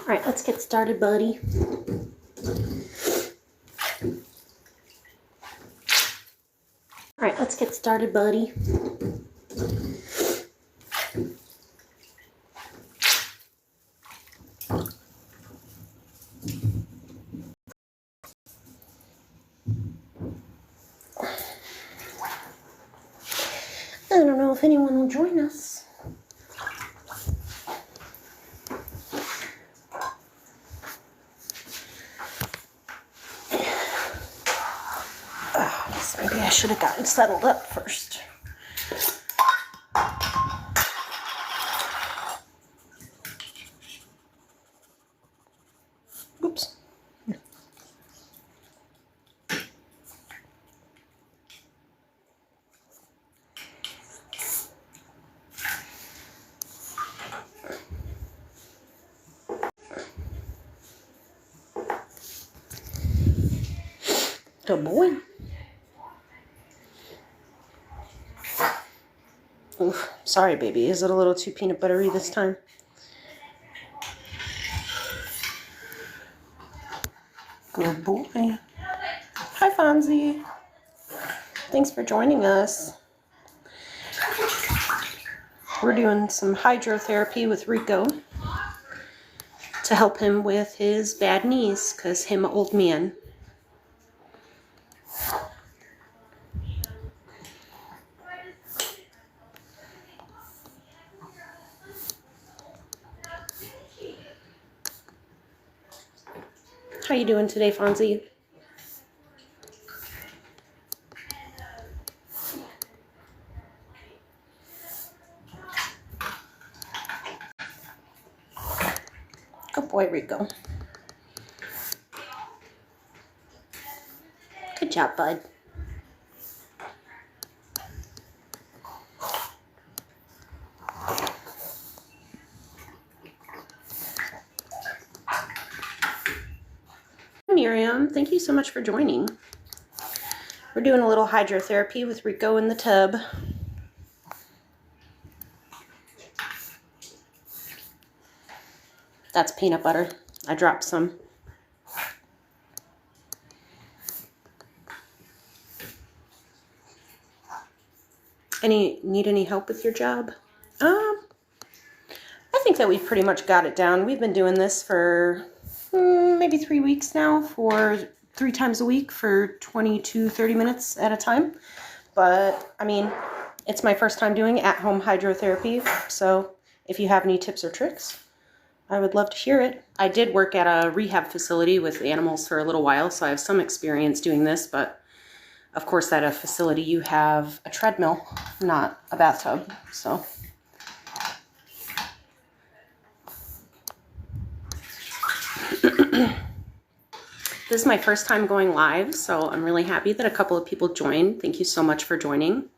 All right, let's get started, buddy. All right, let's get started, buddy. I don't know if anyone will join us. Maybe I should have gotten settled up first. Oops. Good boy. Oof, sorry, baby. Is it a little too peanut buttery this time? Good boy. Hi, Fonzie. Thanks for joining us. We're doing some hydrotherapy with Rico to help him with his bad knees, because him old man. How you doing today, Fonzie? Good boy, Rico. Good job, bud. Miriam, thank you so much for joining. We're doing a little hydrotherapy with Rico in the tub. That's peanut butter. I dropped some. Need any help with your job? I think that we've pretty much got it down. We've been doing this for maybe 3 weeks now, for 3 times a week for 20 to 30 minutes at a time. But I mean, it's my first time doing at-home hydrotherapy, so if you have any tips or tricks, I would love to hear it. I did work at a rehab facility with animals for a little while, so I have some experience doing this, but of course at a facility you have a treadmill, not a bathtub, so. This is my first time going live, so I'm really happy that a couple of people joined. Thank you so much for joining.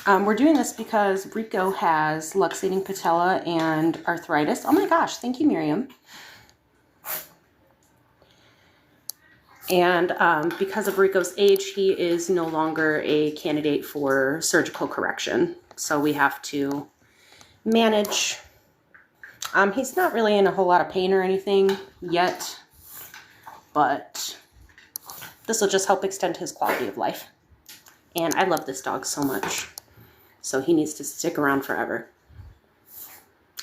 We're doing this because Rico has luxating patella and arthritis. Oh my gosh, thank you, Miriam. And because of Rico's age, he is no longer a candidate for surgical correction. So we have to manage. He's not really in a whole lot of pain or anything yet, but this will just help extend his quality of life. And I love this dog so much, so he needs to stick around forever.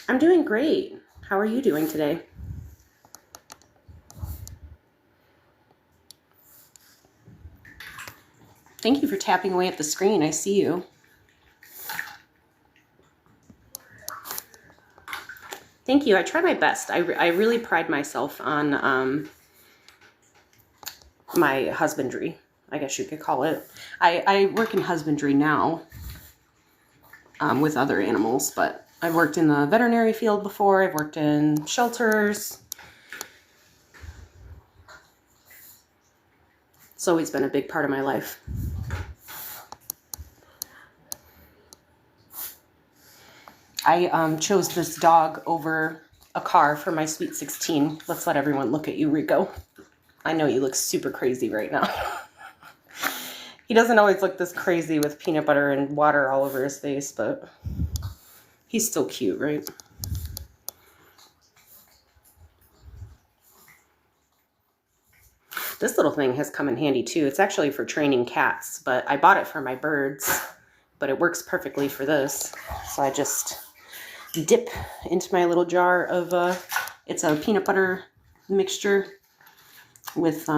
I'm doing great. How are you doing today? Thank you for tapping away at the screen. I see you. Thank you. I try my best. I really pride myself on my husbandry, I guess you could call it. I work in husbandry now with other animals, but I've worked in the veterinary field before. I've worked in shelters. It's always been a big part of my life. I chose this dog over a car for my Sweet 16. Let's let everyone look at you, Rico. I know you look super crazy right now. He doesn't always look this crazy with peanut butter and water all over his face, but he's still cute, right? This little thing has come in handy too. It's actually for training cats, but I bought it for my birds, but it works perfectly for this. So I just dip into my little jar of, it's a peanut butter mixture with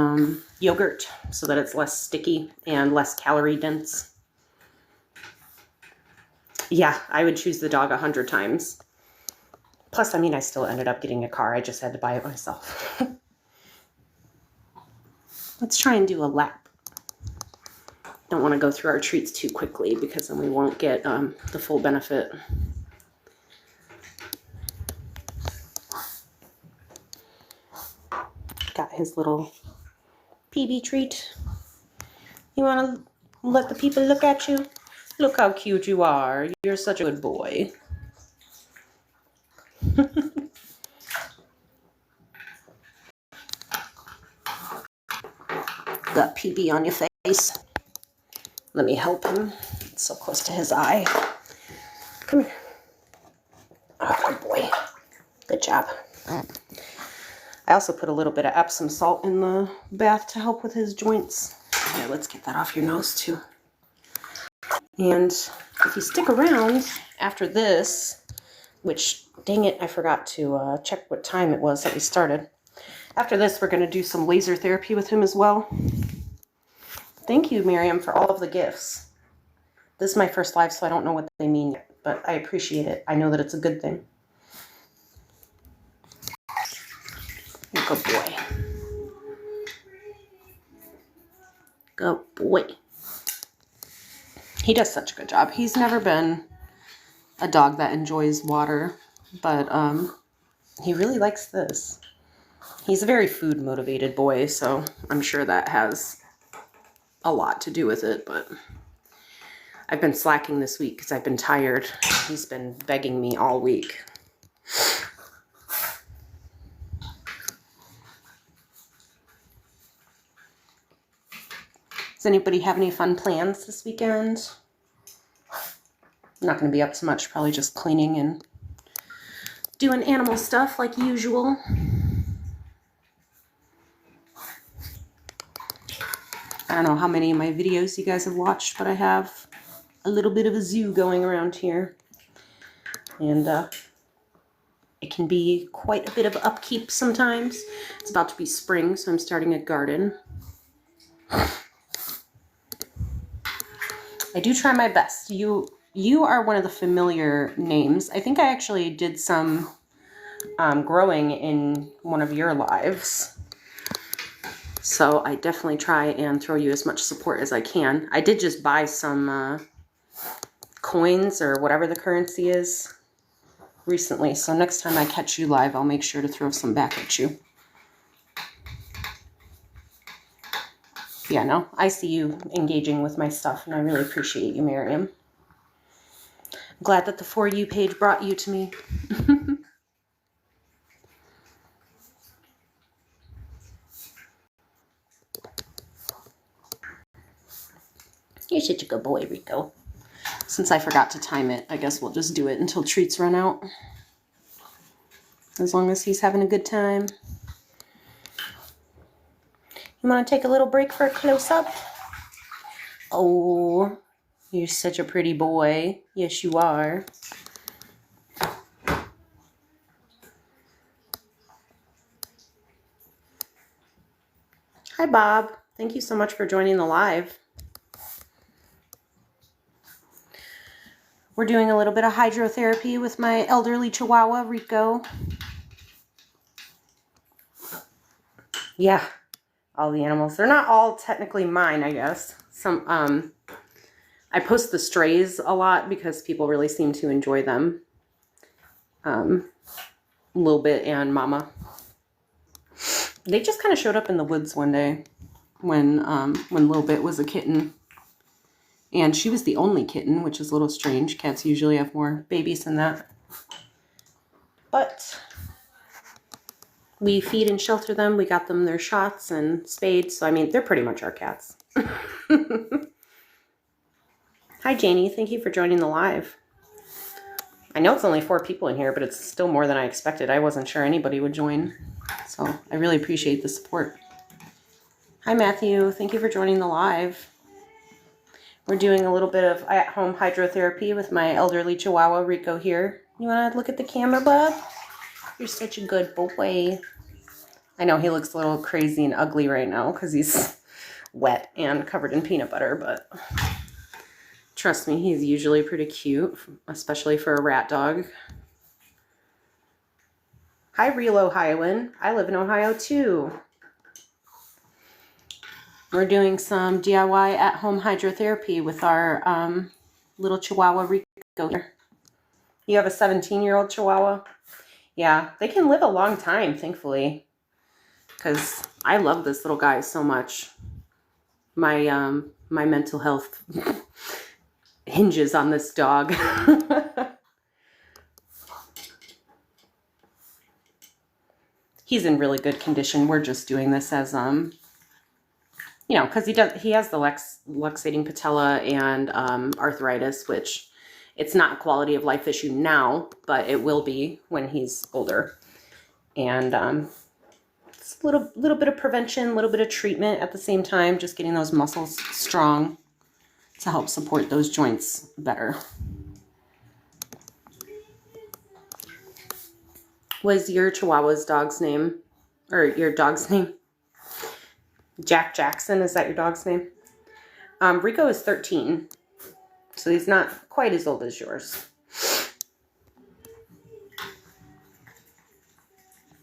yogurt so that it's less sticky and less calorie dense. Yeah, I would choose the dog 100 times. Plus, I mean, I still ended up getting a car. I just had to buy it myself. Let's try and do a lap. Don't want to go through our treats too quickly because then we won't get the full benefit. Got his little PB treat. You want to let the people look at you? Look how cute you are. You're such a good boy. Got PB on your face. Let me help him. It's so close to his eye. Come here. Oh, good boy. Good job. I also put a little bit of Epsom salt in the bath to help with his joints. Yeah, let's get that off your nose too. And if you stick around after this, which, dang it, I forgot to check what time it was that we started. After this, we're going to do some laser therapy with him as well. Thank you, Miriam, for all of the gifts. This is my first live, so I don't know what they mean yet, but I appreciate it. I know that it's a good thing. Good boy. Good boy. He does such a good job. He's never been a dog that enjoys water, but he really likes this. He's a very food motivated boy, so I'm sure that has a lot to do with it, but I've been slacking this week because I've been tired. He's been begging me all week. Does anybody have any fun plans this weekend? I'm not going to be up so much, probably just cleaning and doing animal stuff like usual. I don't know how many of my videos you guys have watched, but I have a little bit of a zoo going around here. And it can be quite a bit of upkeep sometimes. It's about to be spring, so I'm starting a garden. I do try my best. You are one of the familiar names. I think I actually did some growing in one of your lives. So I definitely try and throw you as much support as I can. I did just buy some coins or whatever the currency is recently. So next time I catch you live, I'll make sure to throw some back at you. Yeah, no, I see you engaging with my stuff, and I really appreciate you, Miriam. I'm glad that the For You page brought you to me. You're such a good boy, Rico. Since I forgot to time it, I guess we'll just do it until treats run out. As long as he's having a good time. You want to take a little break for a close-up? Oh, you're such a pretty boy. Yes, you are. Hi, Bob. Thank you so much for joining the live. We're doing a little bit of hydrotherapy with my elderly chihuahua, Rico. Yeah, all the animals. They're not all technically mine, I guess. Some, I post the strays a lot because people really seem to enjoy them. Lil Bit and Mama. They just kind of showed up in the woods one day when Lil Bit was a kitten. And she was the only kitten, which is a little strange. Cats usually have more babies than that. But we feed and shelter them. We got them their shots and spades. So, I mean, they're pretty much our cats. Hi, Janie. Thank you for joining the live. I know it's only 4 people in here, but it's still more than I expected. I wasn't sure anybody would join, so I really appreciate the support. Hi, Matthew. Thank you for joining the live. We're doing a little bit of at-home hydrotherapy with my elderly chihuahua, Rico, here. You want to look at the camera, bub? You're such a good boy. I know he looks a little crazy and ugly right now because he's wet and covered in peanut butter, but trust me, he's usually pretty cute, especially for a rat dog. Hi, real Ohioan. I live in Ohio too. We're doing some DIY at-home hydrotherapy with our little chihuahua, Rico here. You have a 17-year-old chihuahua? Yeah, they can live a long time, thankfully, because I love this little guy so much. My mental health hinges on this dog. He's in really good condition. We're just doing this as because he has the luxating patella and arthritis, which it's not a quality of life issue now, but it will be when he's older. And it's a little bit of prevention, a little bit of treatment at the same time, just getting those muscles strong to help support those joints better. Was your Chihuahua's dog's name, or your dog's name? Jack Jackson, is that your dog's name? Rico is 13, so he's not quite as old as yours.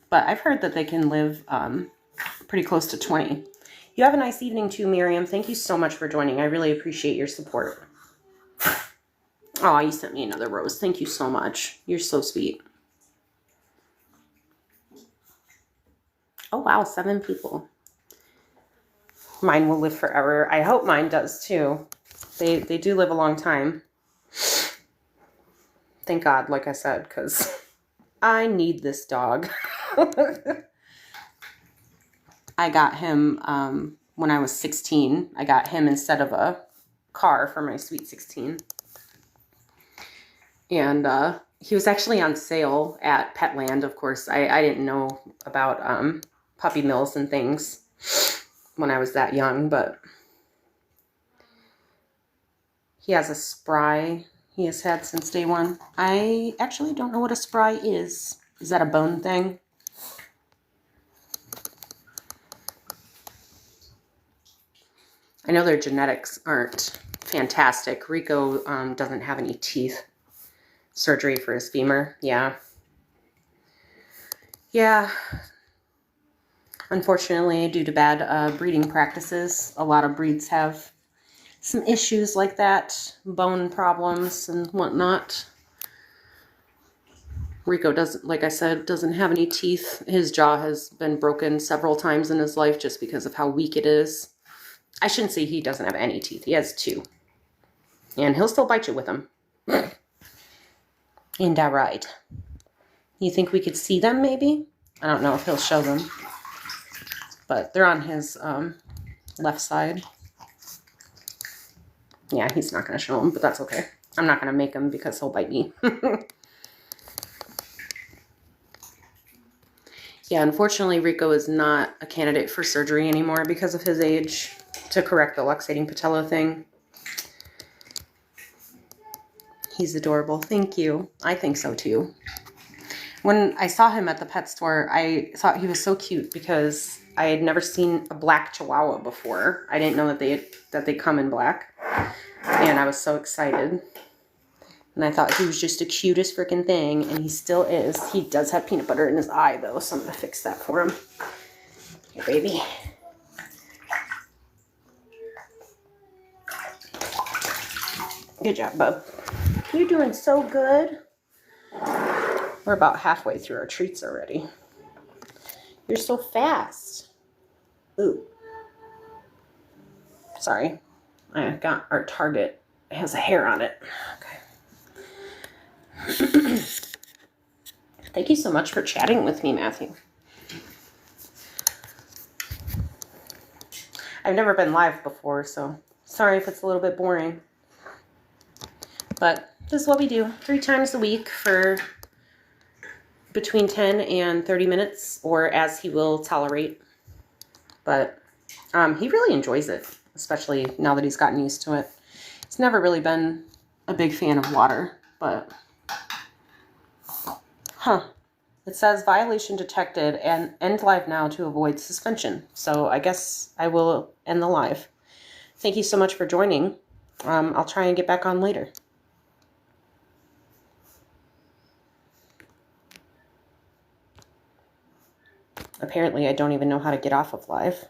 But I've heard that they can live pretty close to 20. You have a nice evening too, Miriam. Thank you so much for joining. I really appreciate your support. Oh, you sent me another rose. Thank you so much. You're so sweet. Oh, wow, 7 people. Mine will live forever. I hope mine does too. They do live a long time. Thank God, like I said, because I need this dog. I got him when I was 16. I got him instead of a car for my sweet 16. And he was actually on sale at Petland, of course. I didn't know about puppy mills and things when I was that young, but he has a spry he has had since day one. I actually don't know what a spry is. Is that a bone thing? I know their genetics aren't fantastic. Rico doesn't have any teeth. Surgery for his femur. Yeah. Unfortunately, due to bad breeding practices, a lot of breeds have some issues like that, bone problems and whatnot. Rico doesn't, like I said, doesn't have any teeth. His jaw has been broken several times in his life just because of how weak it is. I shouldn't say he doesn't have any teeth. He has 2. And he'll still bite you with them. Ain't that right? You think we could see them maybe? I don't know if he'll show them. But they're on his left side. Yeah, he's not going to show them, but that's okay. I'm not going to make him because he'll bite me. Yeah, unfortunately, Rico is not a candidate for surgery anymore because of his age to correct the luxating patella thing. He's adorable. Thank you. I think so too. When I saw him at the pet store, I thought he was so cute because I had never seen a black Chihuahua before. I didn't know that they come in black. And I was so excited. And I thought he was just the cutest freaking thing, and he still is. He does have peanut butter in his eye, though, so I'm going to fix that for him. Here, baby. Good job, bub. You're doing so good. We're about halfway through our treats already. You're so fast. Ooh. Sorry. I got our Target. It has a hair on it. Okay. Thank you so much for chatting with me, Matthew. I've never been live before, so sorry if it's a little bit boring. But this is what we do 3 times a week for between 10 and 30 minutes, or as he will tolerate. But he really enjoys it, especially now that he's gotten used to it. He's never really been a big fan of water, but it says violation detected and end live now to avoid suspension. So I guess I will end the live. Thank you so much for joining. I'll try and get back on later. Apparently I don't even know how to get off of live.